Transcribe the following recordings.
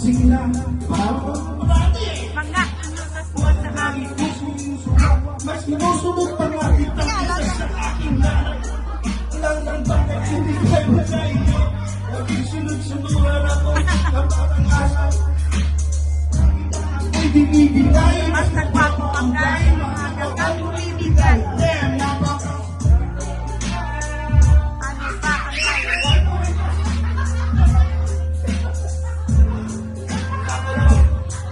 Sige na, Mga inutos mo sa akin. mas sinusubok pa nga kita sa aking lahat. Lang ng bakit sinigay mo sa iyo. Huwag isunod-sunuran ako ng parang asa. Ako'y binibigay. Mas nagpapakagay, hanggang kang bibigay. Ano pa ang tayo?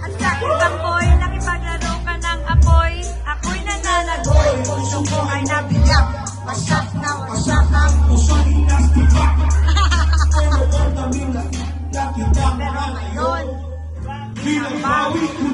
At sa ibang boy, nakipaglaro ka ng apoy. Ako'y nananagoy. Puso ko ay nabiyak. Wasak na wasak ang Puso'y nastibak. Pero ang daming nakita pero ngayon. Binabawi ko